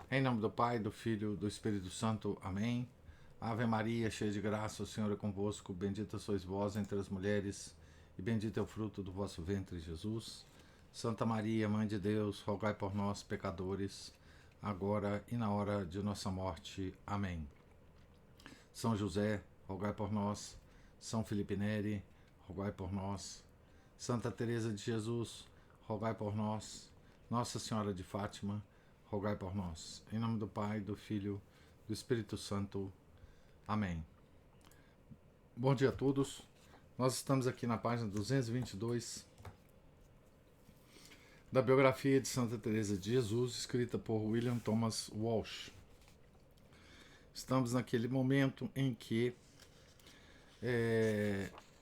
Em nome do Pai, do Filho e do Espírito Santo. Amém. Ave Maria, cheia de graça, o Senhor é convosco. Bendita sois vós entre as mulheres, e bendito é o fruto do vosso ventre, Jesus. Santa Maria, Mãe de Deus, rogai por nós, pecadores, agora e na hora de nossa morte. Amém. São José, rogai por nós. São Felipe Neri, rogai por nós. Santa Teresa de Jesus, rogai por nós. Nossa Senhora de Fátima, rogai por nós. Em nome do Pai, do Filho, do Espírito Santo. Amém. Bom dia a todos. Nós estamos aqui na página 222 da biografia de Santa Teresa de Jesus, escrita por William Thomas Walsh. Estamos naquele momento em que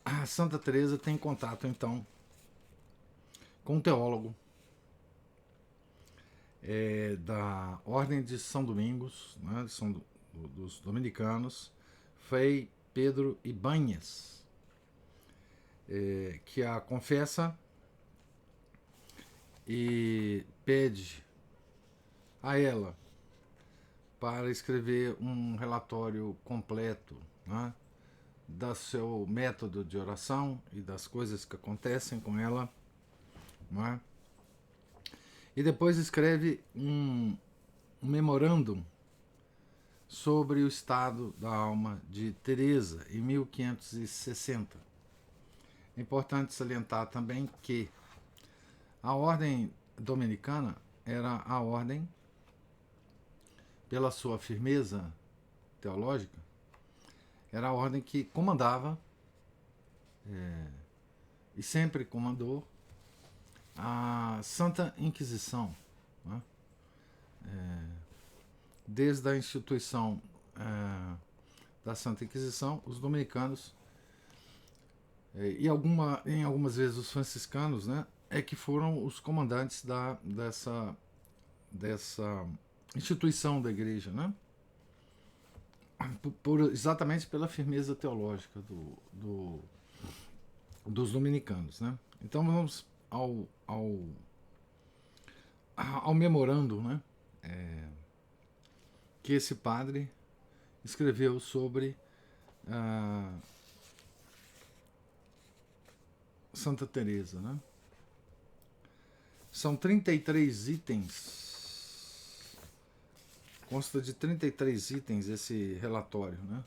a Santa Teresa tem contato, então, com um teólogo da Ordem de São Domingos, né, dos dominicanos, Frei Pedro Ibáñez, que a confessa e pede a ela para escrever um relatório completo, né, do seu método de oração e das coisas que acontecem com ela, né? E depois escreve um memorândum sobre o estado da alma de Teresa em 1560. É importante salientar também que a ordem dominicana era a ordem, pela sua firmeza teológica, era a ordem que comandava e sempre comandou a Santa Inquisição, né? Desde a instituição da Santa Inquisição, os dominicanos e em algumas vezes os franciscanos, né, é que foram os comandantes dessa instituição da igreja, né? Exatamente pela firmeza teológica dos dominicanos, né? Então vamos ao memorando, né, que esse padre escreveu sobre Santa Teresa, né? São 33 itens, consta de 33 itens esse relatório, né,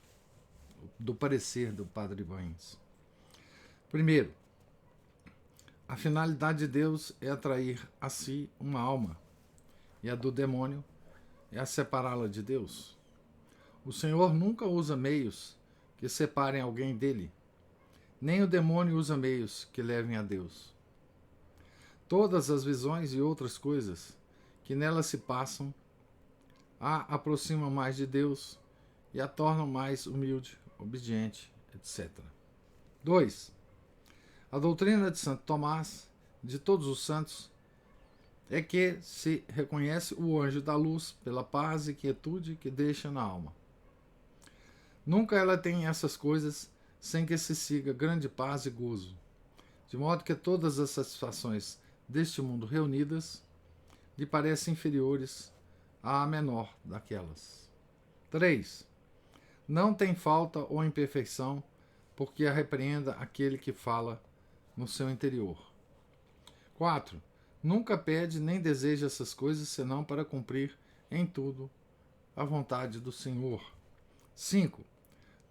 do parecer do padre Ibáñez. Primeiro, a finalidade de Deus é atrair a si uma alma, e a do demônio é a separá-la de Deus. O Senhor nunca usa meios que separem alguém dele, nem o demônio usa meios que levem a Deus. Todas as visões e outras coisas que nela se passam a aproximam mais de Deus e a tornam mais humilde, obediente, etc. 2. A doutrina de Santo Tomás, de todos os santos, é que se reconhece o anjo da luz pela paz e quietude que deixa na alma. Nunca ela tem essas coisas sem que se siga grande paz e gozo, de modo que todas as satisfações deste mundo reunidas lhe parecem inferiores à menor daquelas. 3. Não tem falta ou imperfeição, porque a repreenda aquele que fala no seu interior. 4. Nunca pede nem deseja essas coisas, senão para cumprir em tudo a vontade do Senhor. 5.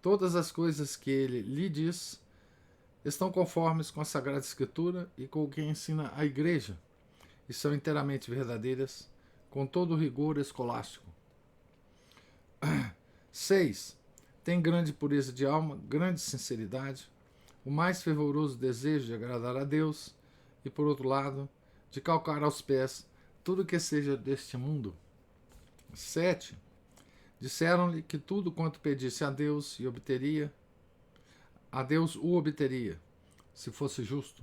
Todas as coisas que ele lhe diz estão conformes com a Sagrada Escritura e com o que ensina a Igreja, e são inteiramente verdadeiras, com todo o rigor escolástico. 6. Tem grande pureza de alma, grande sinceridade, o mais fervoroso desejo de agradar a Deus e, por outro lado, de calcar aos pés tudo que seja deste mundo. 7. Disseram-lhe que tudo quanto pedisse a Deus o obteria, se fosse justo.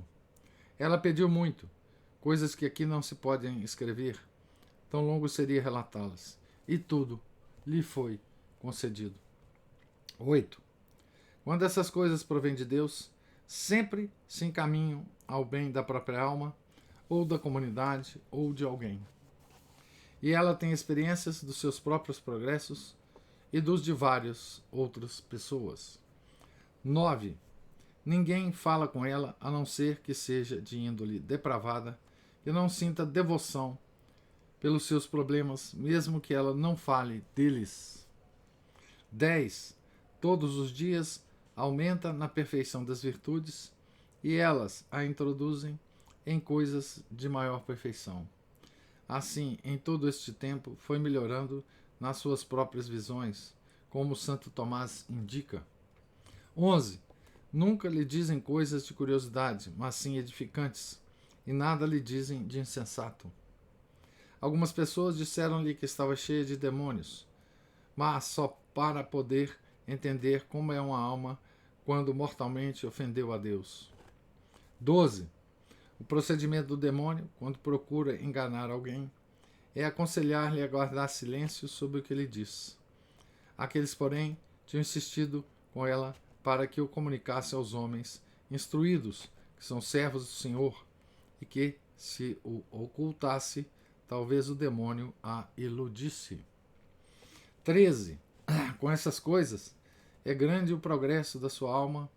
Ela pediu muito, coisas que aqui não se podem escrever, tão longo seria relatá-las, e tudo lhe foi concedido. 8. Quando essas coisas provêm de Deus, sempre se encaminham ao bem da própria alma, ou da comunidade, ou de alguém. e ela tem experiências dos seus próprios progressos e dos de várias outras pessoas. 9. Ninguém fala com ela a não ser que seja de índole depravada e não sinta devoção pelos seus problemas, mesmo que ela não fale deles. 10. Todos os dias aumenta na perfeição das virtudes e elas a introduzem em coisas de maior perfeição. Assim, em todo este tempo, foi melhorando nas suas próprias visões, como Santo Tomás indica. 11. Nunca lhe dizem coisas de curiosidade, mas sim edificantes, e nada lhe dizem de insensato. Algumas pessoas disseram-lhe que estava cheia de demônios, mas só para poder entender como é uma alma quando mortalmente ofendeu a Deus. 12. O procedimento do demônio, quando procura enganar alguém, é aconselhar-lhe a guardar silêncio sobre o que ele diz. Aqueles, porém, tinham insistido com ela para que o comunicasse aos homens instruídos, que são servos do Senhor, e que, se o ocultasse, talvez o demônio a iludisse. 13. Com essas coisas, é grande o progresso da sua alma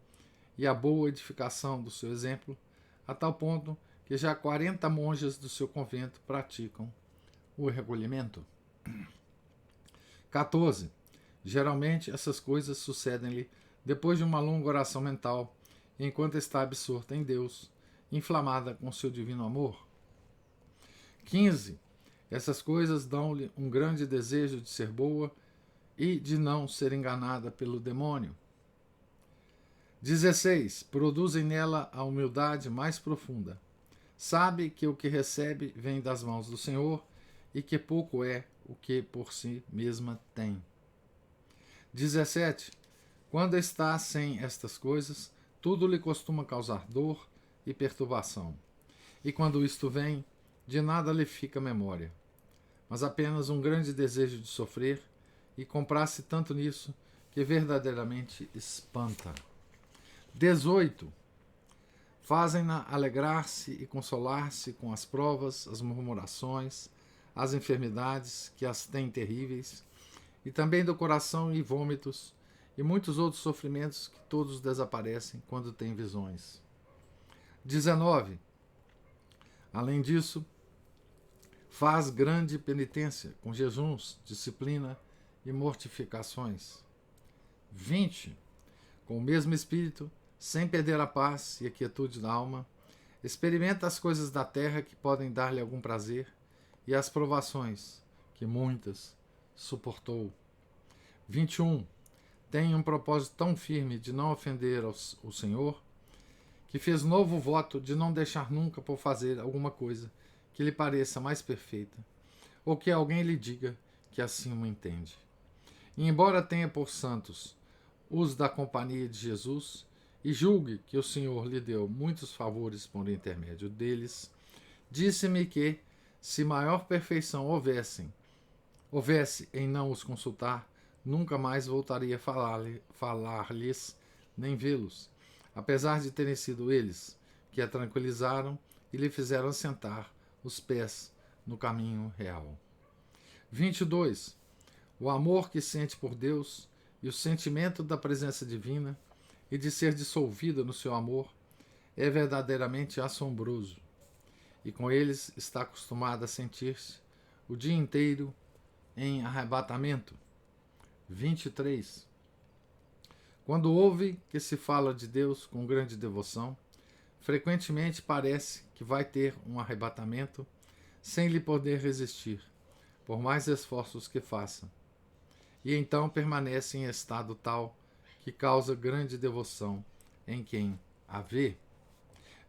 e a boa edificação do seu exemplo, a tal ponto que já 40 monjas do seu convento praticam o recolhimento. 14. Geralmente essas coisas sucedem-lhe depois de uma longa oração mental, enquanto está absorta em Deus, inflamada com seu divino amor. 15. Essas coisas dão-lhe um grande desejo de ser boa e de não ser enganada pelo demônio. 16. Produzem nela a humildade mais profunda. Sabe que o que recebe vem das mãos do Senhor e que pouco é o que por si mesma tem. 17. Quando está sem estas coisas, tudo lhe costuma causar dor e perturbação. E quando isto vem, de nada lhe fica memória, mas apenas um grande desejo de sofrer, e comprar-se tanto nisso que verdadeiramente espanta. 18. Fazem-na alegrar-se e consolar-se com as provas, as murmurações, as enfermidades que as têm terríveis, e também do coração e vômitos, e muitos outros sofrimentos que todos desaparecem quando têm visões. 19. Além disso, faz grande penitência com jejuns, disciplina e mortificações. 20. Com o mesmo espírito, sem perder a paz e a quietude da alma, experimenta as coisas da terra que podem dar-lhe algum prazer e as provações, que muitas suportou. 21. Tem um propósito tão firme de não ofender o Senhor, que fez novo voto de não deixar nunca por fazer alguma coisa que lhe pareça mais perfeita, ou que alguém lhe diga que assim o entende. E embora tenha por santos os da companhia de Jesus, e julgue que o Senhor lhe deu muitos favores por intermédio deles, disse-me que, se maior perfeição houvesse em não os consultar, nunca mais voltaria a falar-lhes nem vê-los, apesar de terem sido eles que a tranquilizaram e lhe fizeram assentar os pés no caminho real. 22. O amor que sente por Deus e o sentimento da presença divina e de ser dissolvida no seu amor é verdadeiramente assombroso, e com eles está acostumada a sentir-se o dia inteiro em arrebatamento. 23. Quando ouve que se fala de Deus com grande devoção, frequentemente parece que vai ter um arrebatamento sem lhe poder resistir, por mais esforços que faça, e então permanece em estado tal que causa grande devoção em quem a vê.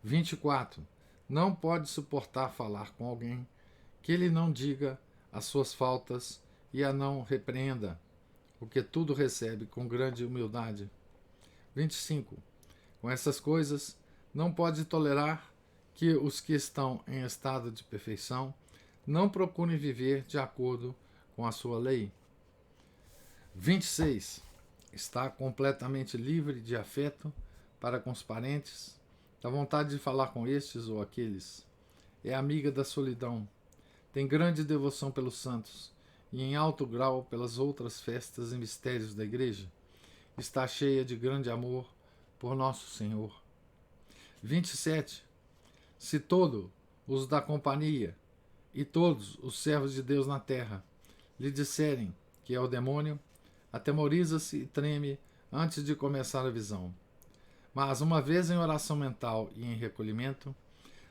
24. Não pode suportar falar com alguém que ele não diga as suas faltas e a não repreenda, o que tudo recebe com grande humildade. 25. Com essas coisas, não pode tolerar que os que estão em estado de perfeição não procurem viver de acordo com a sua lei. 26. Está completamente livre de afeto para com os parentes, da vontade de falar com estes ou aqueles. É amiga da solidão, tem grande devoção pelos santos e em alto grau pelas outras festas e mistérios da Igreja. Está cheia de grande amor por nosso Senhor. 27. Se todos os da companhia e todos os servos de Deus na terra lhe disserem que é o demônio, atemoriza-se e treme antes de começar a visão. Mas, uma vez em oração mental e em recolhimento,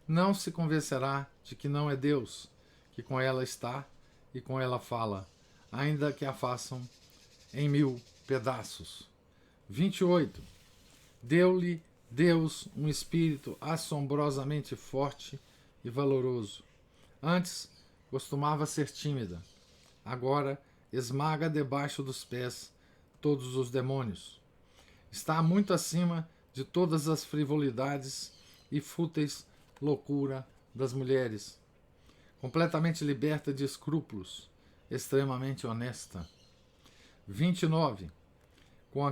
não se convencerá de que não é Deus, que com ela está e com ela fala, ainda que a façam em 1000 pedaços. 28. Deu-lhe Deus um espírito assombrosamente forte e valoroso. Antes costumava ser tímida, agora esmaga debaixo dos pés todos os demônios. Está muito acima de todas as frivolidades e fúteis loucura das mulheres, completamente liberta de escrúpulos, extremamente honesta. 29. Com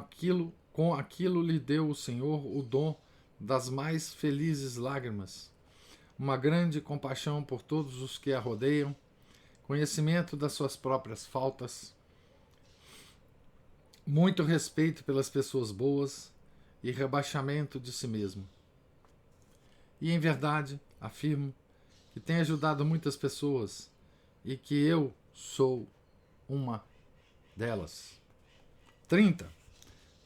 aquilo lhe deu o Senhor o dom das mais felizes lágrimas, uma grande compaixão por todos os que a rodeiam, conhecimento das suas próprias faltas, muito respeito pelas pessoas boas e rebaixamento de si mesmo. E em verdade, afirmo que tem ajudado muitas pessoas e que eu sou uma delas. 30.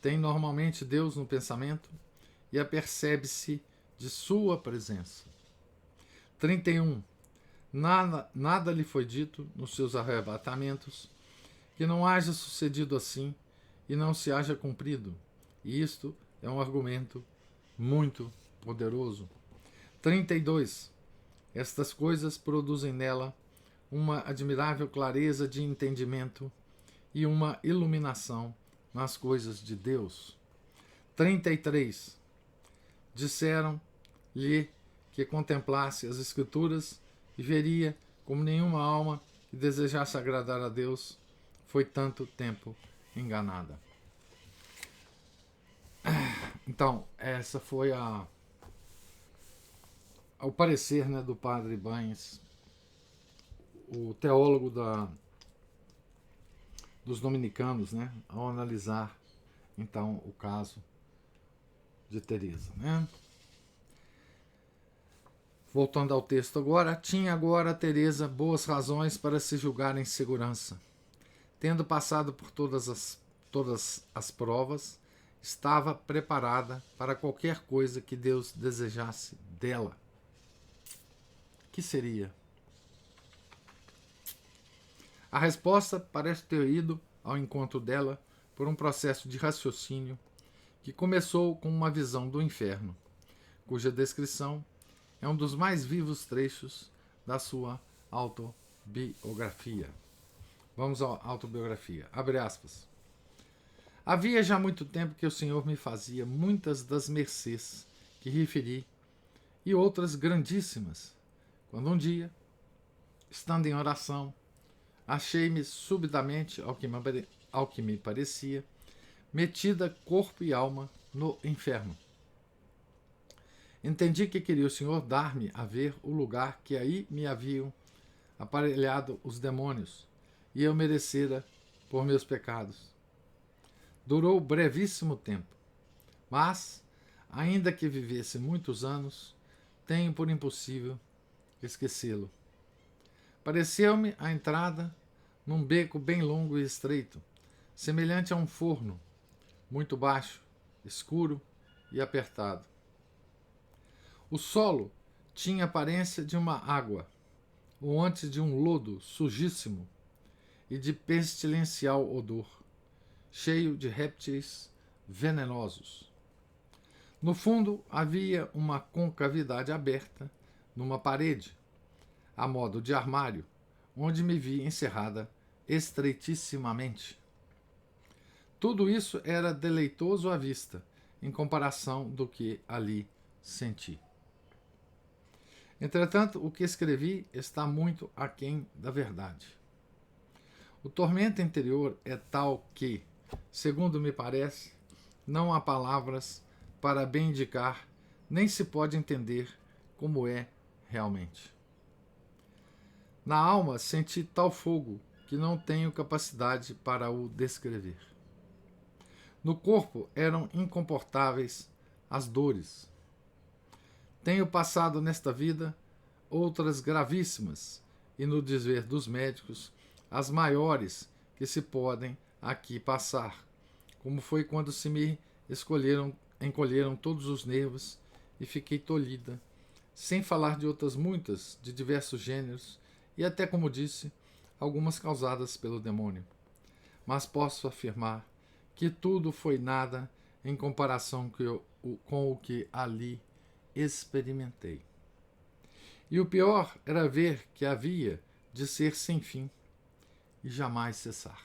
Tem normalmente Deus no pensamento e apercebe-se de sua presença. 31. Nada lhe foi dito nos seus arrebatamentos que não haja sucedido assim e não se haja cumprido. E isto é um argumento muito poderoso. 32. Estas coisas produzem nela uma admirável clareza de entendimento e uma iluminação nas coisas de Deus. 33. Disseram-lhe que contemplasse as Escrituras e veria como nenhuma alma que desejasse agradar a Deus foi tanto tempo enganada. Então, essa foi o parecer, né, do padre Ibañez, o teólogo dos dominicanos, né, ao analisar então o caso de Teresa, né? Voltando ao texto agora, tinha agora Teresa boas razões para se julgar em segurança. Tendo passado por todas as provas, estava preparada para qualquer coisa que Deus desejasse dela. Que seria? A resposta parece ter ido ao encontro dela por um processo de raciocínio que começou com uma visão do inferno, cuja descrição é um dos mais vivos trechos da sua autobiografia. Vamos à autobiografia. Abre aspas. Havia já muito tempo que o Senhor me fazia muitas das mercês que referi e outras grandíssimas, quando um dia, estando em oração, achei-me subitamente, ao que me parecia, metida corpo e alma no inferno. Entendi que queria o Senhor dar-me a ver o lugar que aí me haviam aparelhado os demônios, e eu merecera por meus pecados. Durou brevíssimo tempo, mas, ainda que vivesse muitos anos, tenho por impossível esquecê-lo. Pareceu-me a entrada num beco bem longo e estreito, semelhante a um forno, muito baixo, escuro e apertado. O solo tinha aparência de uma água, ou antes de um lodo sujíssimo e de pestilencial odor, cheio de répteis venenosos. No fundo havia uma concavidade aberta numa parede, a modo de armário, onde me vi encerrada estreitissimamente. Tudo isso era deleitoso à vista, em comparação do que ali senti. Entretanto, o que escrevi está muito aquém da verdade. O tormento interior é tal que, segundo me parece, não há palavras para bem indicar, nem se pode entender como é realmente. Na alma senti tal fogo que não tenho capacidade para o descrever. No corpo eram incomportáveis as dores. Tenho passado nesta vida outras gravíssimas e, no dizer dos médicos, as maiores que se podem aqui passar, como foi quando se me encolheram todos os nervos e fiquei tolhida, sem falar de outras muitas, de diversos gêneros, e até, como disse, algumas causadas pelo demônio. Mas posso afirmar que tudo foi nada em comparação com o que ali experimentei. E o pior era ver que havia de ser sem fim e jamais cessar.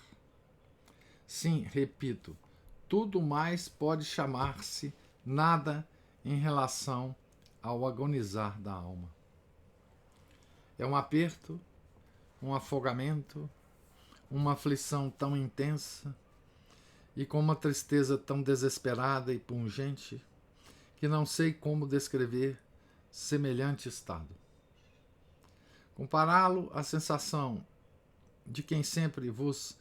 Sim, repito, tudo mais pode chamar-se nada em relação ao agonizar da alma. É um aperto, um afogamento, uma aflição tão intensa e com uma tristeza tão desesperada e pungente que não sei como descrever semelhante estado. Compará-lo à sensação de quem sempre vos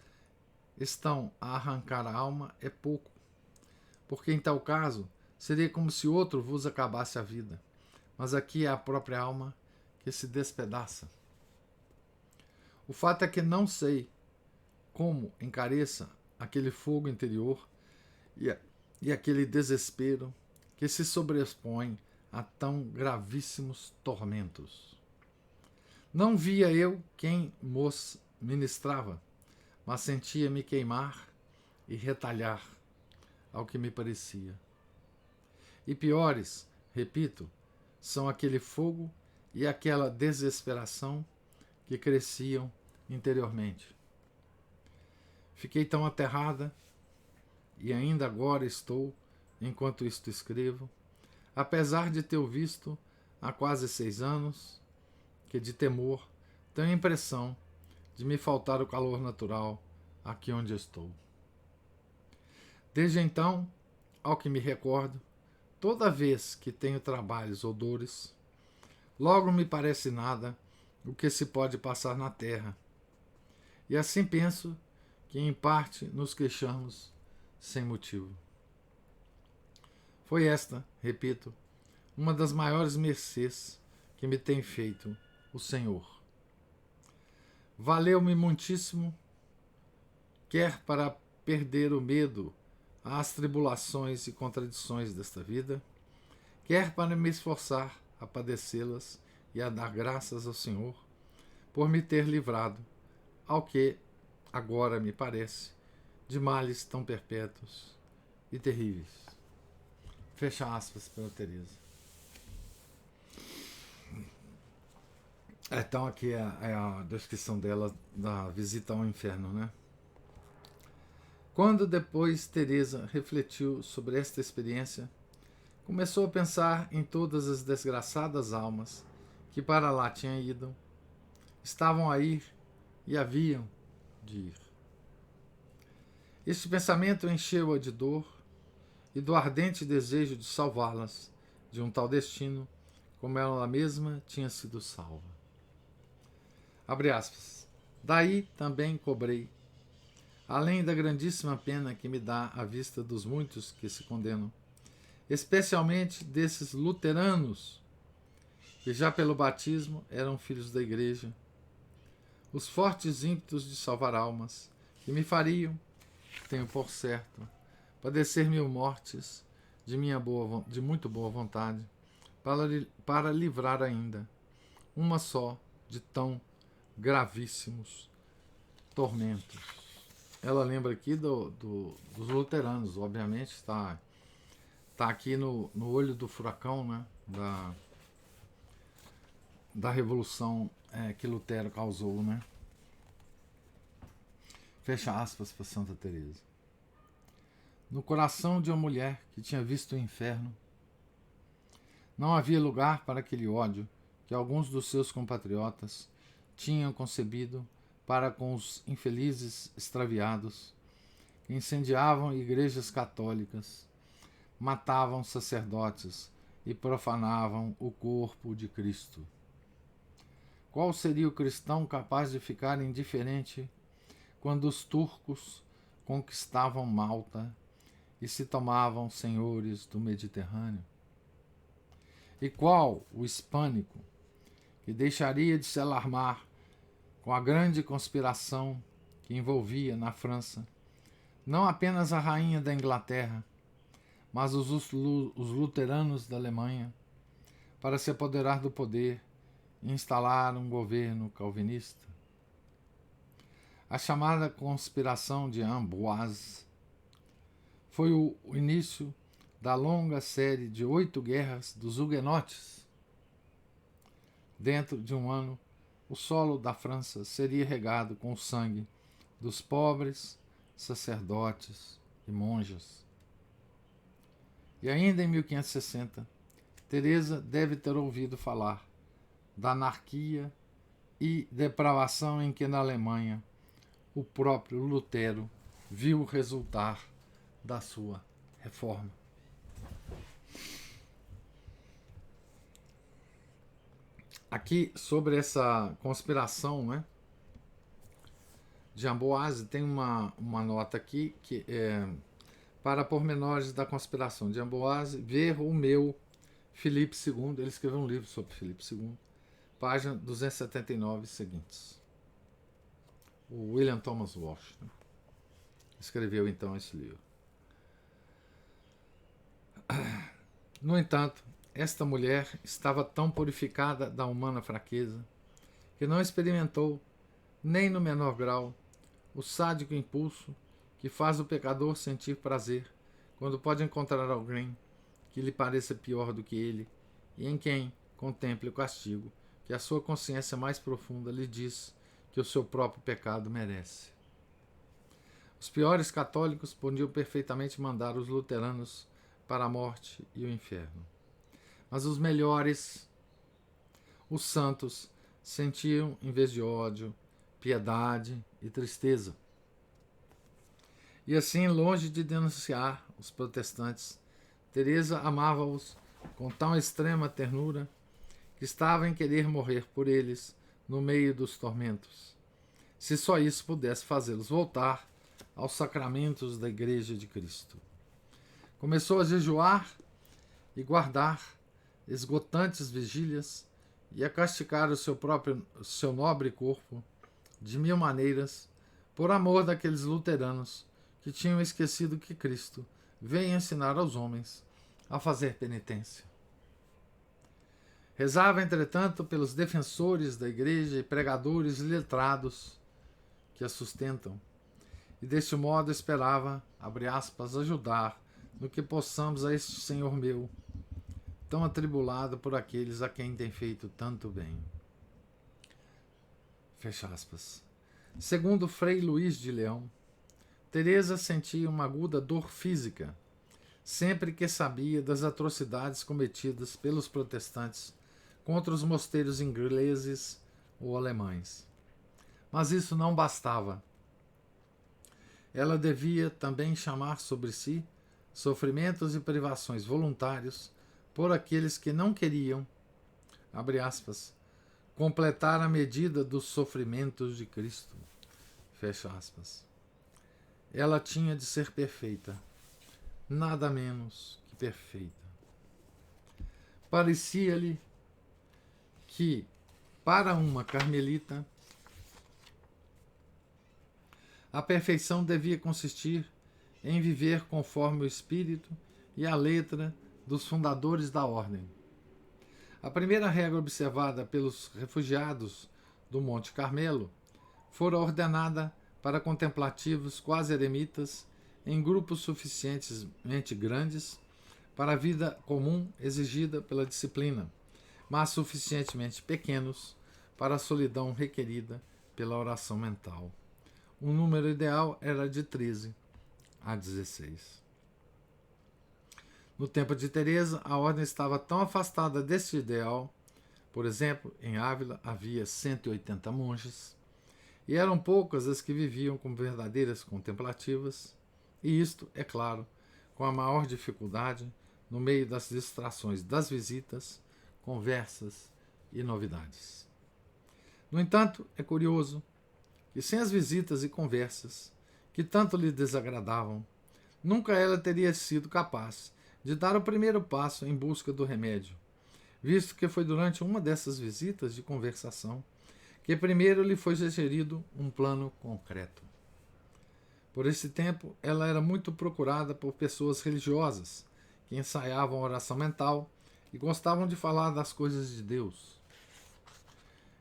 estão a arrancar a alma é pouco, porque em tal caso seria como se outro vos acabasse a vida, mas aqui é a própria alma que se despedaça. O fato é que não sei como encareça aquele fogo interior e aquele desespero que se sobrepõe a tão gravíssimos tormentos. Não via eu quem mos ministrava, mas sentia-me queimar e retalhar, ao que me parecia. E piores, repito, são aquele fogo e aquela desesperação que cresciam interiormente. Fiquei tão aterrada, e ainda agora estou, enquanto isto escrevo, apesar de ter visto há quase 6 anos, que de temor tenho a impressão de me faltar o calor natural aqui onde estou. Desde então, ao que me recordo, toda vez que tenho trabalhos ou dores, logo me parece nada o que se pode passar na terra. E assim penso que em parte nos queixamos sem motivo. Foi esta, repito, uma das maiores mercês que me tem feito o Senhor. Valeu-me muitíssimo, quer para perder o medo às tribulações e contradições desta vida, quer para me esforçar a padecê-las e a dar graças ao Senhor por me ter livrado, ao que agora me parece, de males tão perpétuos e terríveis. Fecha aspas para Teresa. Então aqui é a descrição dela da visita ao inferno, né? Quando depois Teresa refletiu sobre esta experiência, começou a pensar em todas as desgraçadas almas que para lá tinham ido, estavam a ir e haviam de ir. Este pensamento encheu-a de dor e do ardente desejo de salvá-las de um tal destino como ela mesma tinha sido salva. Abre aspas. Daí também cobrei, além da grandíssima pena que me dá à vista dos muitos que se condenam, especialmente desses luteranos, que já pelo batismo eram filhos da igreja, os fortes ímpetos de salvar almas, que me fariam, tenho por certo, padecer 1000 mortes de muito boa vontade, para livrar ainda uma só de tão gravíssimos tormentos. Ela lembra aqui dos luteranos, obviamente, está aqui no olho do furacão, né, da revolução que Lutero causou, né? Fecha aspas para Santa Teresa. No coração de uma mulher que tinha visto o inferno, não havia lugar para aquele ódio que alguns dos seus compatriotas tinham concebido para com os infelizes extraviados, que incendiavam igrejas católicas, matavam sacerdotes e profanavam o corpo de Cristo. Qual seria o cristão capaz de ficar indiferente quando os turcos conquistavam Malta e se tomavam senhores do Mediterrâneo? E qual o hispânico que deixaria de se alarmar com a grande conspiração que envolvia na França não apenas a rainha da Inglaterra, mas os luteranos da Alemanha, para se apoderar do poder e instalar um governo calvinista? A chamada conspiração de Amboise foi o início da longa série de 8 guerras dos huguenotes. Dentro de um ano, o solo da França seria regado com o sangue dos pobres, sacerdotes e monjas. E ainda em 1560, Teresa deve ter ouvido falar da anarquia e depravação em que na Alemanha o próprio Lutero viu resultar da sua reforma. Aqui, sobre essa conspiração, né, de Amboise, tem uma nota aqui que é para pormenores da conspiração de Amboise, ver o meu Filipe II. Ele escreveu um livro sobre Filipe II, página 279 seguintes. O William Thomas Walsh, né, escreveu então esse livro. No entanto, esta mulher estava tão purificada da humana fraqueza que não experimentou, nem no menor grau, o sádico impulso que faz o pecador sentir prazer quando pode encontrar alguém que lhe pareça pior do que ele e em quem contemple o castigo que a sua consciência mais profunda lhe diz que o seu próprio pecado merece. Os piores católicos podiam perfeitamente mandar os luteranos para a morte e o inferno. Mas os melhores, os santos, sentiam, em vez de ódio, piedade e tristeza. E assim, longe de denunciar os protestantes, Teresa amava-os com tão extrema ternura que estava em querer morrer por eles no meio dos tormentos, se só isso pudesse fazê-los voltar aos sacramentos da Igreja de Cristo. Começou a jejuar e guardar esgotantes vigílias e a castigar o seu nobre corpo de 1000 maneiras por amor daqueles luteranos que tinham esquecido que Cristo veio ensinar aos homens a fazer penitência. Rezava, entretanto, pelos defensores da Igreja e pregadores letrados que a sustentam, e deste modo esperava, abre aspas, ajudar no que possamos a este Senhor meu, tão atribulado por aqueles a quem tem feito tanto bem. Fecha aspas. Segundo Frei Luís de Leão, Teresa sentia uma aguda dor física sempre que sabia das atrocidades cometidas pelos protestantes contra os mosteiros ingleses ou alemães. Mas isso não bastava. Ela devia também chamar sobre si sofrimentos e privações voluntários por aqueles que não queriam, abre aspas, completar a medida dos sofrimentos de Cristo, fecha aspas. Ela tinha de ser perfeita, nada menos que perfeita. Parecia-lhe que, para uma carmelita, a perfeição devia consistir em viver conforme o espírito e a letra dos fundadores da ordem. A primeira regra observada pelos refugiados do Monte Carmelo fora ordenada para contemplativos quase eremitas em grupos suficientemente grandes para a vida comum exigida pela disciplina, mas suficientemente pequenos para a solidão requerida pela oração mental. O número ideal era de 13 a 16. No tempo de Teresa, a ordem estava tão afastada deste ideal, por exemplo, em Ávila havia 180 monjas, e eram poucas as que viviam como verdadeiras contemplativas, e isto, é claro, com a maior dificuldade no meio das distrações das visitas, conversas e novidades. No entanto, é curioso que, sem as visitas e conversas que tanto lhe desagradavam, nunca ela teria sido capaz de dar o primeiro passo em busca do remédio, visto que foi durante uma dessas visitas de conversação que primeiro lhe foi sugerido um plano concreto. Por esse tempo, ela era muito procurada por pessoas religiosas que ensaiavam oração mental e gostavam de falar das coisas de Deus.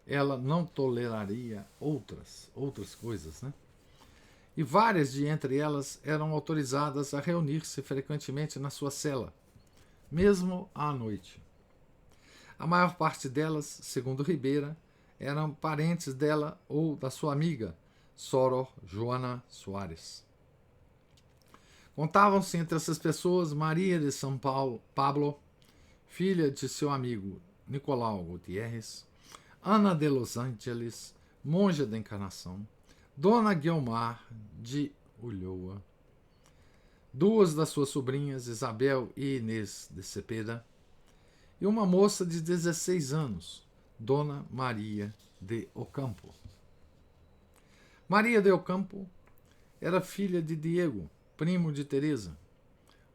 Ela não toleraria outras coisas, né? E várias de entre elas eram autorizadas a reunir-se frequentemente na sua cela, mesmo à noite. A maior parte delas, segundo Ribeira, eram parentes dela ou da sua amiga, Soror Joana Soares. Contavam-se entre essas pessoas Maria de São Pablo, filha de seu amigo Nicolau Gutierrez, Ana de Los Angeles, monja da Encarnação, Dona Guiomar de Ulloa, duas das suas sobrinhas, Isabel e Inês de Cepeda, e uma moça de 16 anos, Dona Maria de Ocampo. Maria de Ocampo era filha de Diego, primo de Teresa,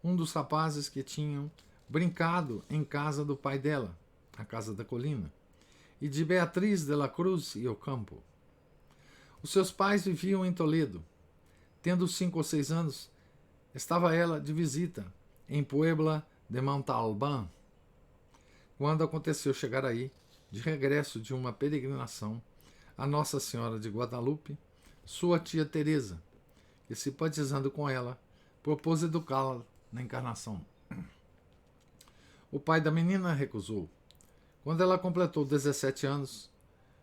um dos rapazes que tinham brincado em casa do pai dela, a Casa da Colina, e de Beatriz de la Cruz e Ocampo. Os seus pais viviam em Toledo. Tendo 5 ou 6 anos, estava ela de visita em Puebla de Montalbán, quando aconteceu chegar aí, de regresso de uma peregrinação, a Nossa Senhora de Guadalupe, sua tia Teresa, que, simpatizando com ela, propôs educá-la na Encarnação. O pai da menina recusou. Quando ela completou 17 anos,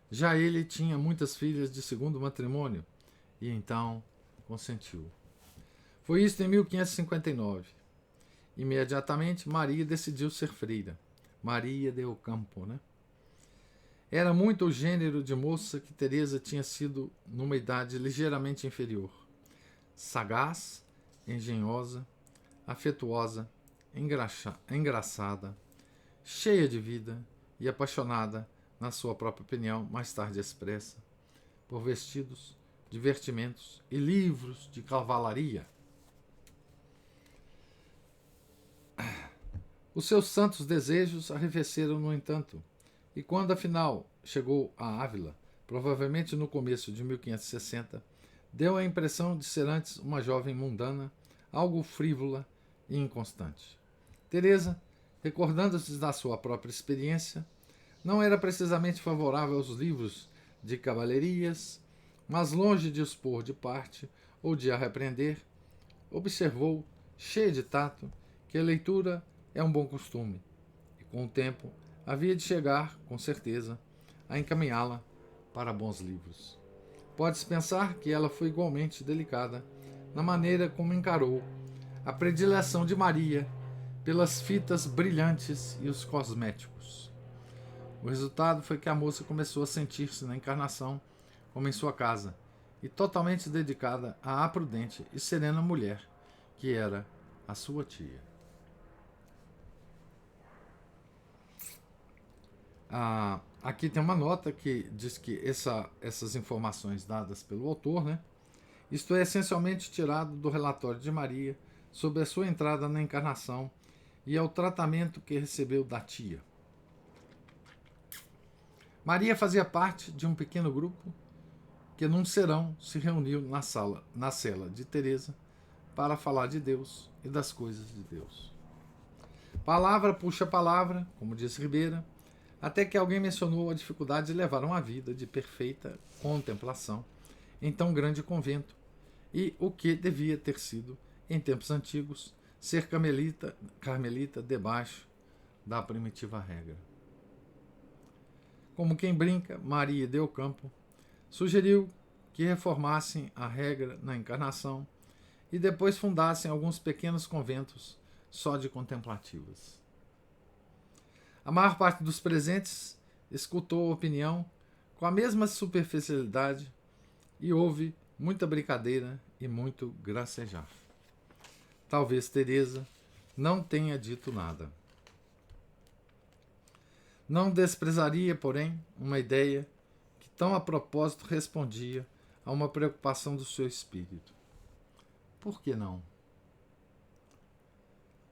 já ele tinha muitas filhas de segundo matrimônio, e então consentiu. Foi isto em 1559. Imediatamente, Maria decidiu ser freira. Maria de Ocampo, né? Era muito o gênero de moça que Teresa tinha sido numa idade ligeiramente inferior. Sagaz, engenhosa, afetuosa, engraçada, cheia de vida e apaixonada, na sua própria opinião, mais tarde expressa, por vestidos, divertimentos e livros de cavalaria. Os seus santos desejos arrefeceram, no entanto, e quando afinal chegou a Ávila, provavelmente no começo de 1560, deu a impressão de ser antes uma jovem mundana, algo frívola e inconstante. Teresa, recordando-se da sua própria experiência, não era precisamente favorável aos livros de cavalarias, mas longe de os pôr de parte ou de a repreender, observou, cheia de tato, que a leitura é um bom costume, e com o tempo havia de chegar, com certeza, a encaminhá-la para bons livros. Pode-se pensar que ela foi igualmente delicada na maneira como encarou a predileção de Maria pelas fitas brilhantes e os cosméticos. O resultado foi que a moça começou a sentir-se na Encarnação como em sua casa, e totalmente dedicada à prudente e serena mulher que era a sua tia. Aqui tem uma nota que diz que essas informações dadas pelo autor, né, isto é essencialmente tirado do relatório de Maria sobre a sua entrada na Encarnação e ao tratamento que recebeu da tia. Maria fazia parte de um pequeno grupo que num serão se reuniu na cela de Teresa para falar de Deus e das coisas de Deus. Palavra puxa palavra, como diz Ribeira, até que alguém mencionou a dificuldade de levar uma vida de perfeita contemplação em tão grande convento e o que devia ter sido, em tempos antigos, ser carmelita debaixo da primitiva regra. Como quem brinca, Maria de Ocampo sugeriu que reformassem a regra na Encarnação e depois fundassem alguns pequenos conventos só de contemplativas. A maior parte dos presentes escutou a opinião com a mesma superficialidade e houve muita brincadeira e muito gracejar. Talvez Teresa não tenha dito nada. Não desprezaria, porém, uma ideia que tão a propósito respondia a uma preocupação do seu espírito. Por que não?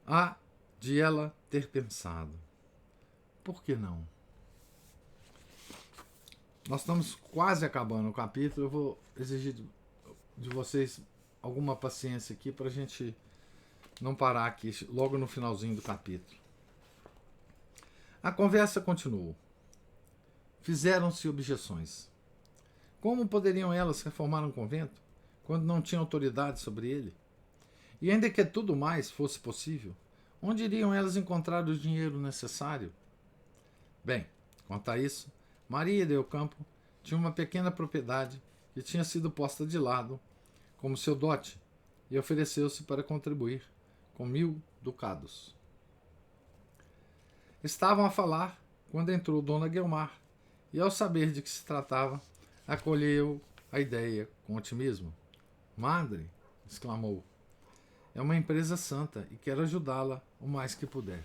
Há de ela ter pensado. Por que não? Nós estamos quase acabando o capítulo. Eu vou exigir de vocês alguma paciência aqui para a gente não parar aqui logo no finalzinho do capítulo. A conversa continuou. Fizeram-se objeções. Como poderiam elas reformar um convento quando não tinham autoridade sobre ele? E ainda que tudo mais fosse possível, onde iriam elas encontrar o dinheiro necessário? Bem, quanto a isso, Maria del Campo tinha uma pequena propriedade que tinha sido posta de lado como seu dote e ofereceu-se para contribuir com 1000 ducados. Estavam a falar quando entrou Dona Guiomar e, ao saber de que se tratava, acolheu a ideia com otimismo. Madre, exclamou, é uma empresa santa e quero ajudá-la o mais que puder.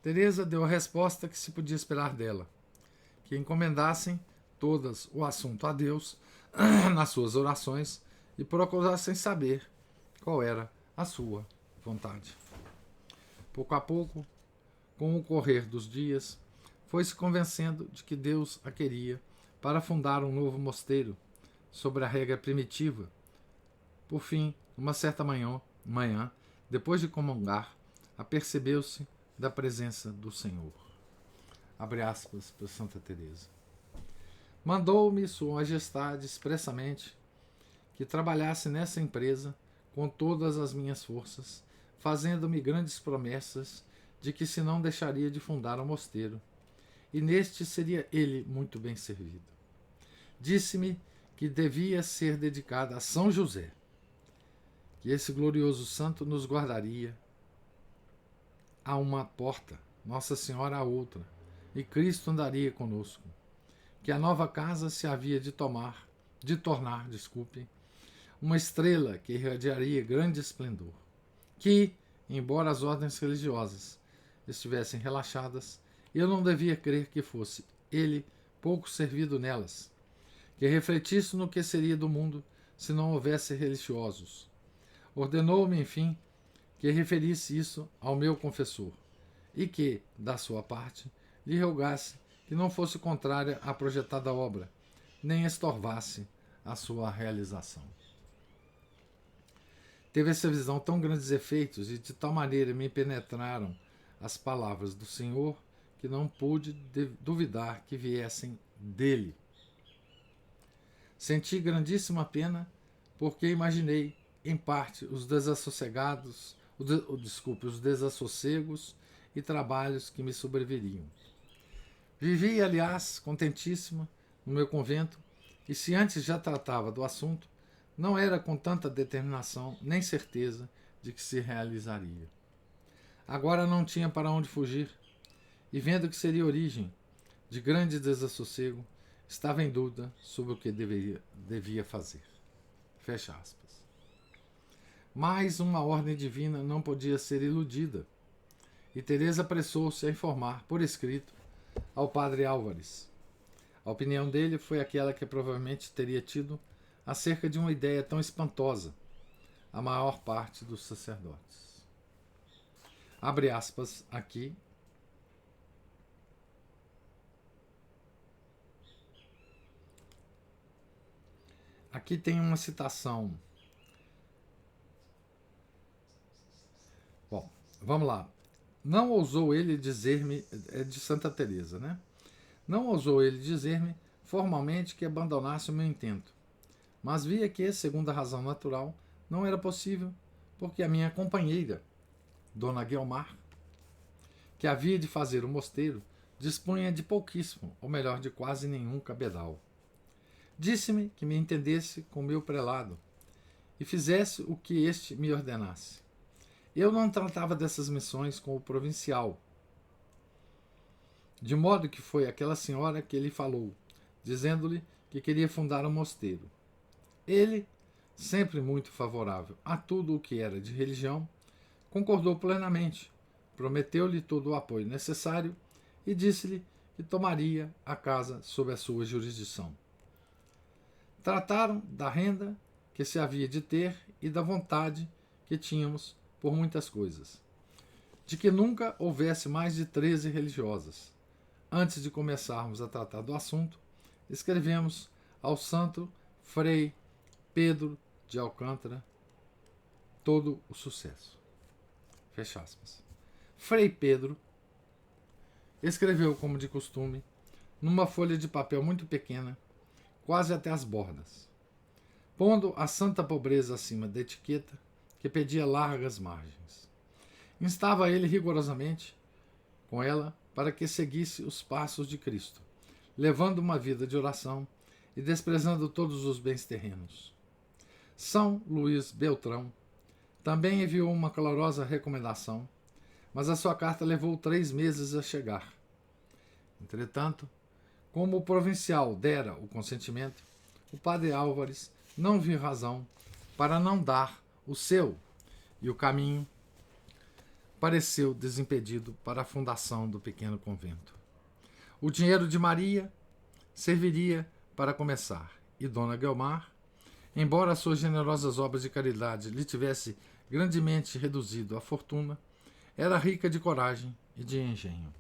Teresa deu a resposta que se podia esperar dela, que encomendassem todas o assunto a Deus nas suas orações e procurassem saber qual era a sua vontade. Pouco a pouco, com o correr dos dias, foi-se convencendo de que Deus a queria para fundar um novo mosteiro sobre a regra primitiva. Por fim, uma certa manhã, depois de comungar, apercebeu-se da presença do Senhor. Abre aspas para Santa Teresa. Mandou-me Sua Majestade expressamente que trabalhasse nessa empresa com todas as minhas forças, fazendo-me grandes promessas de que se não deixaria de fundar um mosteiro, e neste seria ele muito bem servido. Disse-me que devia ser dedicada a São José, que esse glorioso santo nos guardaria a uma porta, Nossa Senhora a outra, e Cristo andaria conosco, que a nova casa se havia de tornar, uma estrela que irradiaria grande esplendor, que, embora as ordens religiosas estivessem relaxadas, eu não devia crer que fosse ele pouco servido nelas, que refletisse no que seria do mundo se não houvesse religiosos. Ordenou-me, enfim, que referisse isso ao meu confessor, e que, da sua parte, lhe rogasse que não fosse contrária à projetada obra, nem estorvasse a sua realização. Teve essa visão tão grandes efeitos e de tal maneira me penetraram as palavras do Senhor que não pude duvidar que viessem dele. Senti grandíssima pena porque imaginei, em parte, os desassossegos e trabalhos que me sobreviriam. Vivi, aliás, contentíssima no meu convento, e se antes já tratava do assunto, não era com tanta determinação nem certeza de que se realizaria. Agora não tinha para onde fugir, e vendo que seria origem de grande desassossego, estava em dúvida sobre o que devia fazer. Fecha aspas. Mas uma ordem divina não podia ser iludida, e Teresa apressou-se a informar, por escrito, ao padre Álvares. A opinião dele foi aquela que provavelmente teria tido acerca de uma ideia tão espantosa a maior parte dos sacerdotes. Abre aspas aqui. Aqui tem uma citação. Bom, vamos lá. Não ousou ele dizer-me, é de Santa Teresa, né? Não ousou ele dizer-me formalmente que abandonasse o meu intento, mas via que, segundo a razão natural, não era possível, porque a minha companheira, Dona Guiomar, que havia de fazer o mosteiro, dispunha de pouquíssimo, ou melhor, de quase nenhum cabedal. Disse-me que me entendesse com meu prelado e fizesse o que este me ordenasse. Eu não tratava dessas missões com o provincial, de modo que foi aquela senhora que lhe falou, dizendo-lhe que queria fundar um mosteiro. Ele, sempre muito favorável a tudo o que era de religião, concordou plenamente, prometeu-lhe todo o apoio necessário e disse-lhe e tomaria a casa sob a sua jurisdição. Trataram da renda que se havia de ter e da vontade que tínhamos por muitas coisas, de que nunca houvesse mais de 13 religiosas. Antes de começarmos a tratar do assunto, escrevemos ao santo Frei Pedro de Alcântara todo o sucesso. Fecha aspas. Frei Pedro escreveu, como de costume, numa folha de papel muito pequena, quase até as bordas, pondo a santa pobreza acima da etiqueta, que pedia largas margens. Instava ele rigorosamente com ela para que seguisse os passos de Cristo, levando uma vida de oração e desprezando todos os bens terrenos. São Luís Beltrão também enviou uma calorosa recomendação, mas a sua carta levou 3 meses a chegar. Entretanto, como o provincial dera o consentimento, o padre Álvares não viu razão para não dar o seu, e o caminho pareceu desimpedido para a fundação do pequeno convento. O dinheiro de Maria serviria para começar, e Dona Guelmar, embora suas generosas obras de caridade lhe tivesse grandemente reduzido a fortuna, era rica de coragem e de engenho.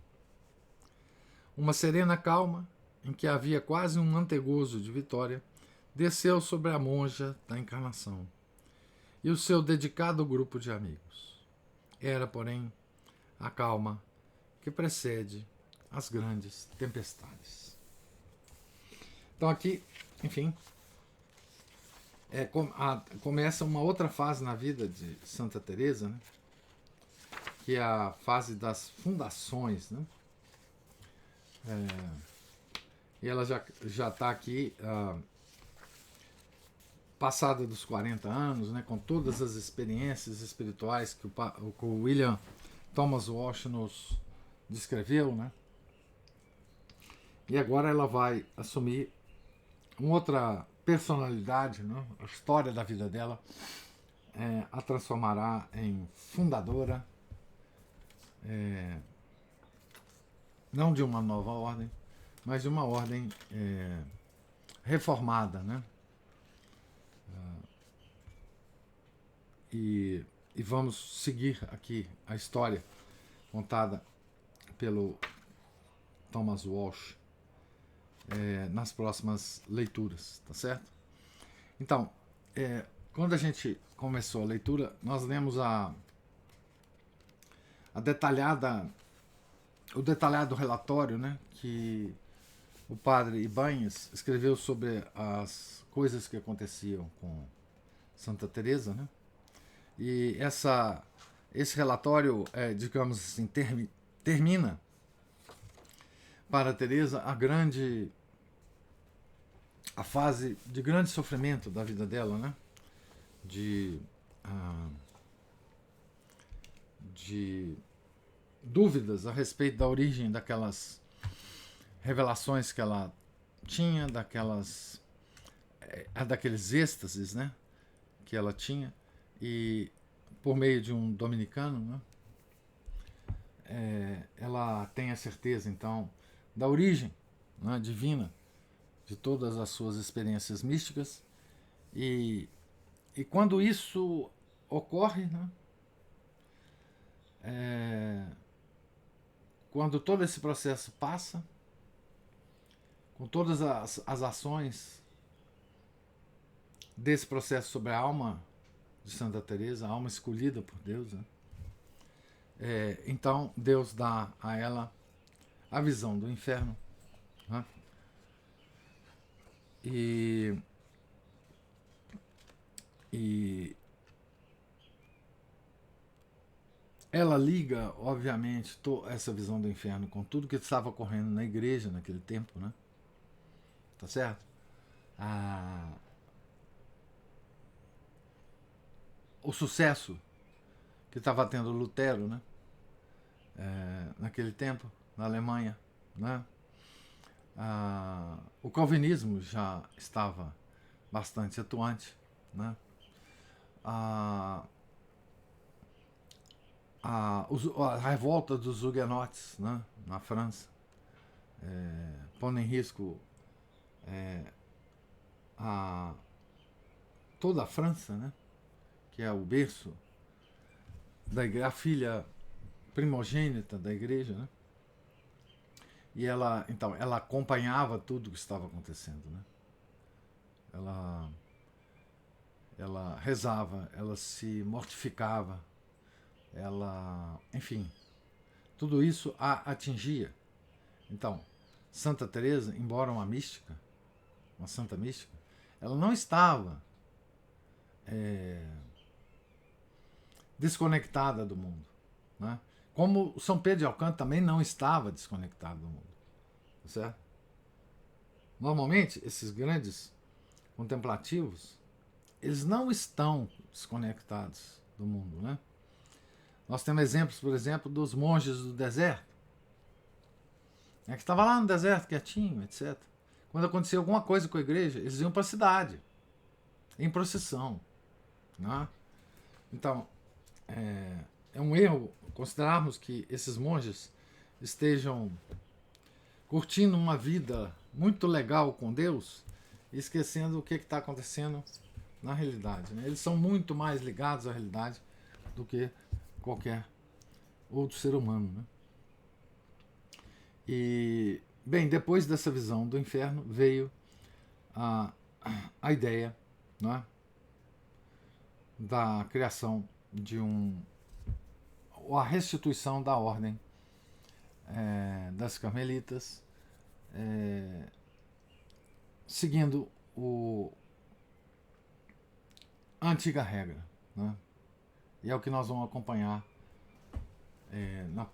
Uma serena calma, em que havia quase um antegozo de vitória, desceu sobre a monja da Encarnação e o seu dedicado grupo de amigos. Era, porém, a calma que precede as grandes tempestades. Então aqui, enfim, começa uma outra fase na vida de Santa Teresa, né? Que é a fase das fundações, né? E ela já está aqui passada dos 40 anos, né, com todas as experiências espirituais que o William Thomas Walsh nos descreveu, né? E agora ela vai assumir uma outra personalidade, né? A história da vida dela a transformará em fundadora, não de uma nova ordem, mas de uma ordem reformada, né? E vamos seguir aqui a história contada pelo Thomas Walsh nas próximas leituras, tá certo? Então, quando a gente começou a leitura, nós lemos o detalhado relatório, né, que o padre Ibáñez escreveu sobre as coisas que aconteciam com Santa Teresa, né? E esse relatório, digamos assim, termina para Teresa a fase de grande sofrimento da vida dela, né? De dúvidas a respeito da origem daquelas revelações que ela tinha, daqueles êxtases, né, que ela tinha, e por meio de um dominicano, né, ela tem a certeza, então, da origem, né, divina de todas as suas experiências místicas, e quando isso ocorre, né, quando todo esse processo passa, com todas as ações desse processo sobre a alma de Santa Teresa, a alma escolhida por Deus, né? Então Deus dá a ela a visão do inferno, né? E ela liga, obviamente, essa visão do inferno com tudo que estava ocorrendo na igreja naquele tempo, né? Tá certo? O sucesso que estava tendo Lutero, né? Naquele tempo, na Alemanha, né? O calvinismo já estava bastante atuante, né? A revolta dos huguenotes, né? Na França, pondo em risco toda a França, né? Que é o berço da igreja, a filha primogênita da igreja, né? E ela acompanhava tudo o que estava acontecendo, né? Ela rezava, ela se mortificava, enfim, tudo isso a atingia. Então, Santa Teresa, embora uma mística, uma santa mística, ela não estava desconectada do mundo, né? Como São Pedro de Alcântara também não estava desconectado do mundo, certo? Normalmente, esses grandes contemplativos, eles não estão desconectados do mundo, né? Nós temos exemplos, por exemplo, dos monges do deserto, que estavam lá no deserto, quietinho, etc. Quando acontecia alguma coisa com a igreja, eles iam para a cidade, em procissão, né? Então, é um erro considerarmos que esses monges estejam curtindo uma vida muito legal com Deus e esquecendo o que está acontecendo na realidade, né? Eles são muito mais ligados à realidade do que qualquer outro ser humano, né? E, bem, depois dessa visão do inferno veio a ideia, né, da criação de a restituição da ordem das Carmelitas, seguindo a antiga regra, né? E é o que nós vamos acompanhar no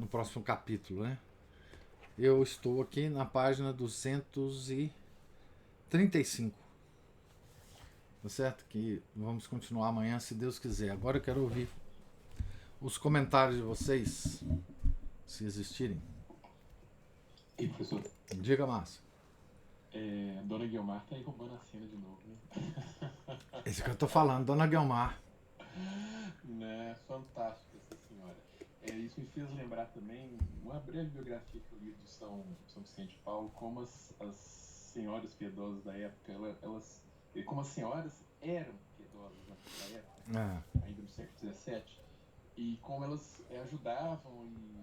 próximo capítulo, né? Eu estou aqui na página 235, tá certo? Que vamos continuar amanhã, se Deus quiser. Agora eu quero ouvir os comentários de vocês, se existirem. E professor? Diga, Márcio. Dona Guiomar tá aí roubando a cena de novo, né? Esse que eu tô falando, Dona Guiomar. Né? Fantástica essa senhora. Isso me fez lembrar também uma breve biografia que eu li de São Vicente de Paulo, como as senhoras piedosas da época, como as senhoras eram piedosas naquela época, ainda no século XVII, e como elas ajudavam e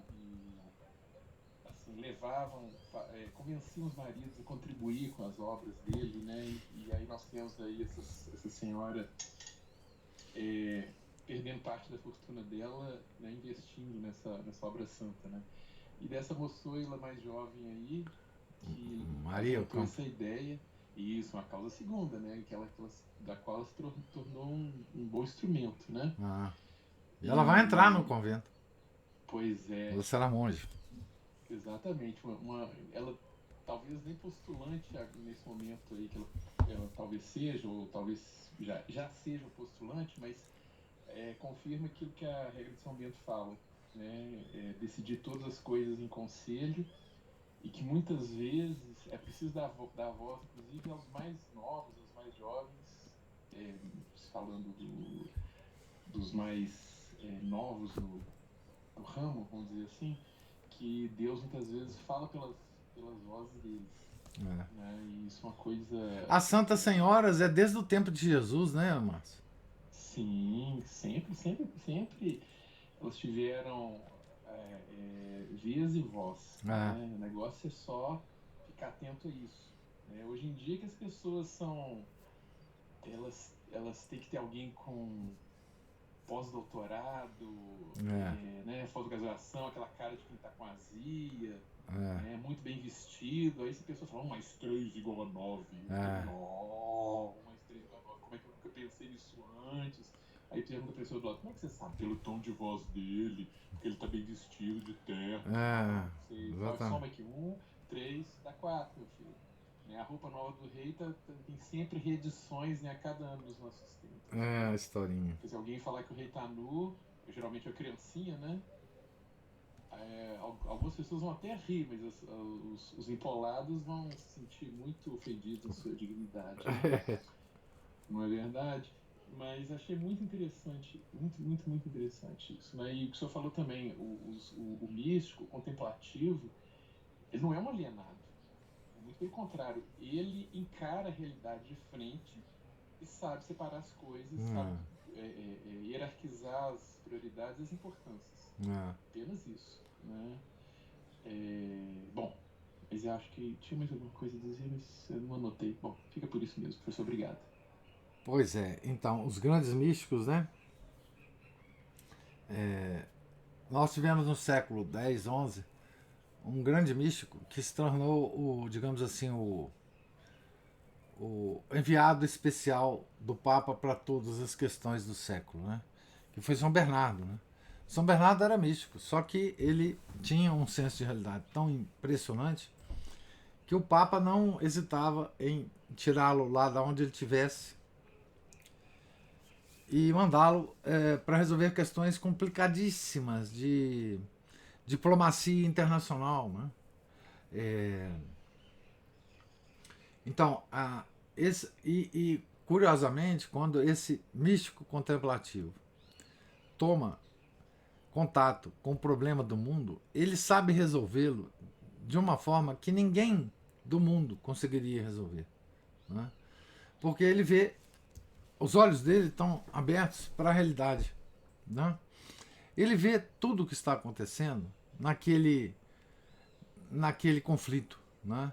assim, levavam, convenciam os maridos a contribuir com as obras dele, né? E aí nós temos aí essa senhora perdendo parte da fortuna dela, né, investindo nessa obra santa, né? E dessa moçoila mais jovem aí, que apresentou essa ideia, e isso, uma causa segunda, né? Da qual ela se tornou um bom instrumento, né? E ela vai entrar no convento. Pois é. Ela será monge. Exatamente. Ela talvez nem postulante nesse momento aí, que ela talvez seja, ou talvez já seja postulante, mas confirma aquilo que a regra de São Bento fala, né? Decidir todas as coisas em conselho, e que muitas vezes é preciso dar voz, inclusive aos mais novos, aos mais jovens, falando dos mais novos do ramo, vamos dizer assim, que Deus muitas vezes fala pelas vozes deles. Né? E isso é uma coisa... As Santas Senhoras é desde o tempo de Jesus, né, Márcio? Sim, sempre elas tiveram vez e voz. Né? O negócio é só ficar atento a isso. Né? Hoje em dia que as pessoas são... Elas têm que ter alguém com pós-doutorado, né, pós-graduação, aquela cara de quem tá com azia, muito bem vestido. Aí se a pessoa fala, 1 mais 3 igual a 9. Oh, 1 mais 3 igual a 9. Como é que eu pensei nisso antes? Aí pergunta a pessoa do lado, como é que você sabe? Pelo tom de voz dele, porque ele tá bem vestido de terno. Soma aqui, 1, 3, dá 4, meu filho. A roupa nova do rei tem sempre reedições, né, a cada ano dos nossos tempos. A historinha. Porque se alguém falar que o rei tá nu, geralmente é uma criancinha, né? Algumas pessoas vão até rir, mas os empolados vão se sentir muito ofendidos em sua dignidade. Né? Não é verdade? Mas achei muito interessante, muito interessante isso. Né? E o que o senhor falou também, o místico, o contemplativo, Ele não é um alienado. Muito pelo contrário, ele encara a realidade de frente e sabe separar as coisas, sabe hierarquizar as prioridades e as importâncias. Apenas isso, né? Bom, mas eu acho que tinha mais alguma coisa a dizer, mas eu não anotei. Bom, fica por isso mesmo, professor, obrigado. Pois é, então, os grandes místicos, né? Nós tivemos no século X, XI, um grande místico que se tornou o, digamos assim, o enviado especial do Papa para todas as questões do século, né? Que foi São Bernardo, né? São Bernardo era místico, só que ele tinha um senso de realidade tão impressionante que o Papa não hesitava em tirá-lo lá da onde ele estivesse e mandá-lo para resolver questões complicadíssimas de diplomacia internacional, né? Então, curiosamente, quando esse místico contemplativo toma contato com o problema do mundo, ele sabe resolvê-lo de uma forma que ninguém do mundo conseguiria resolver, né? Porque ele vê, os olhos dele estão abertos para a realidade, né? Ele vê tudo o que está acontecendo naquele conflito, né?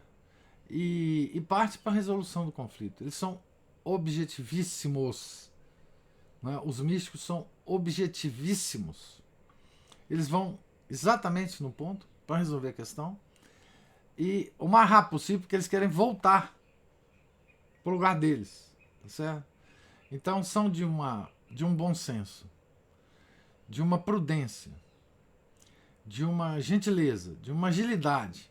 E parte para a resolução do conflito. Eles são objetivíssimos, né? Os místicos são objetivíssimos. Eles vão exatamente no ponto para resolver a questão e o mais rápido possível, porque eles querem voltar para o lugar deles, tá certo? Então são de um bom senso, de uma prudência, de uma gentileza, de uma agilidade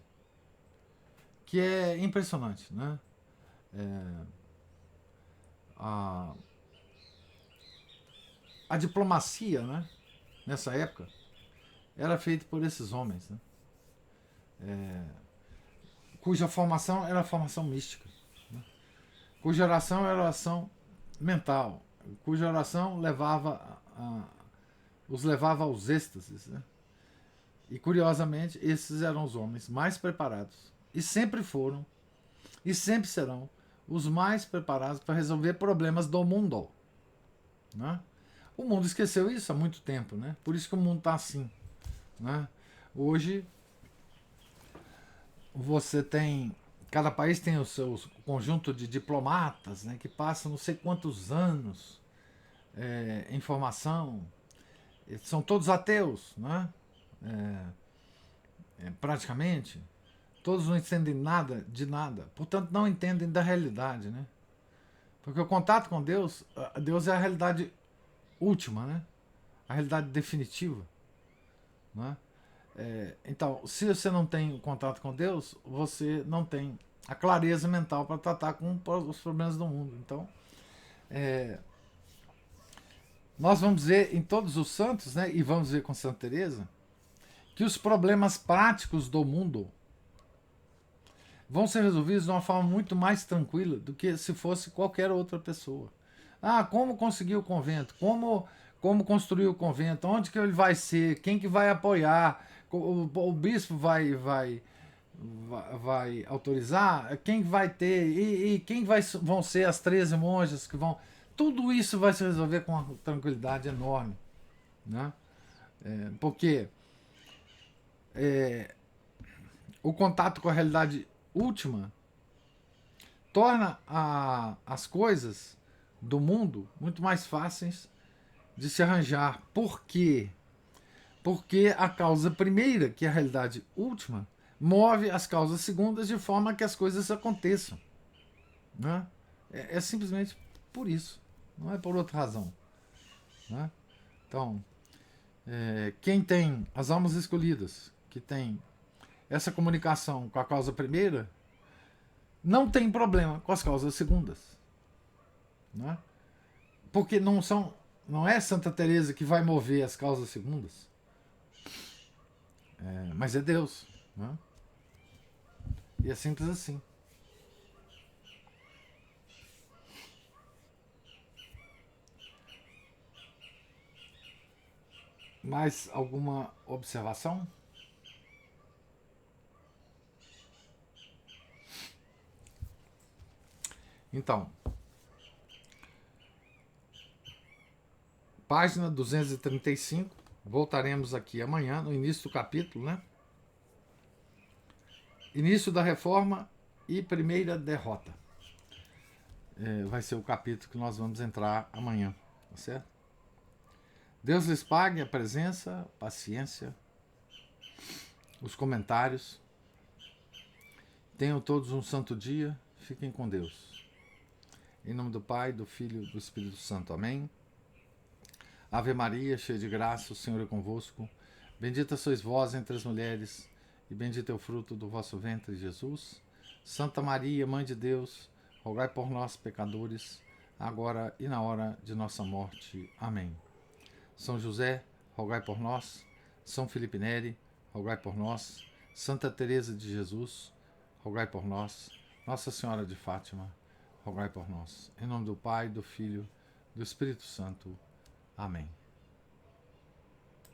que é impressionante, né? A diplomacia, né, nessa época, era feita por esses homens, né? Cuja formação era a formação mística, né? Cuja oração era oração mental, cuja oração os levava aos êxtases, né? E curiosamente, esses eram os homens mais preparados, e sempre foram, e sempre serão, os mais preparados para resolver problemas do mundo, né? O mundo esqueceu isso há muito tempo, né? Por isso que o mundo está assim, né? Hoje você tem, cada país tem o seu conjunto de diplomatas, né, que passam não sei quantos anos em formação, são todos ateus, né? Praticamente todos não entendem nada de nada, portanto não entendem da realidade, né? Porque o contato com Deus, Deus é a realidade última, né? A realidade definitiva, né? Então, se você não tem contato com Deus, você não tem a clareza mental para tratar com os problemas do mundo. Então, nós vamos ver em todos os santos, né, e vamos ver com Santa Teresa, que os problemas práticos do mundo vão ser resolvidos de uma forma muito mais tranquila do que se fosse qualquer outra pessoa. Ah, como conseguir o convento? Como construir o convento? Onde que ele vai ser? Quem que vai apoiar? O bispo vai autorizar? Quem vai ter? E quem vão ser as 13 monjas que vão... Tudo isso vai se resolver com uma tranquilidade enorme, né? Porque o contato com a realidade última torna as coisas do mundo muito mais fáceis de se arranjar. Por quê? Porque a causa primeira, que é a realidade última, move as causas segundas de forma que as coisas aconteçam, né? É simplesmente por isso, não é por outra razão, né? Então, quem tem as almas escolhidas, que tem essa comunicação com a causa primeira, não tem problema com as causas segundas, né? Porque não é Santa Teresa que vai mover as causas segundas, mas é Deus, né? E é simples assim. Mais alguma observação? Então, página 235, voltaremos aqui amanhã, no início do capítulo, né? Início da reforma e primeira derrota. Vai ser o capítulo que nós vamos entrar amanhã, tá certo? Deus lhes pague a presença, a paciência, os comentários. Tenham todos um santo dia. Fiquem com Deus. Em nome do Pai, do Filho e do Espírito Santo. Amém. Ave Maria, cheia de graça, o Senhor é convosco. Bendita sois vós entre as mulheres, e bendito é o fruto do vosso ventre, Jesus. Santa Maria, Mãe de Deus, rogai por nós, pecadores, agora e na hora de nossa morte. Amém. São José, rogai por nós. São Felipe Neri, rogai por nós. Santa Teresa de Jesus, rogai por nós. Nossa Senhora de Fátima, rogai por nós. Em nome do Pai, do Filho e do Espírito Santo. Amém.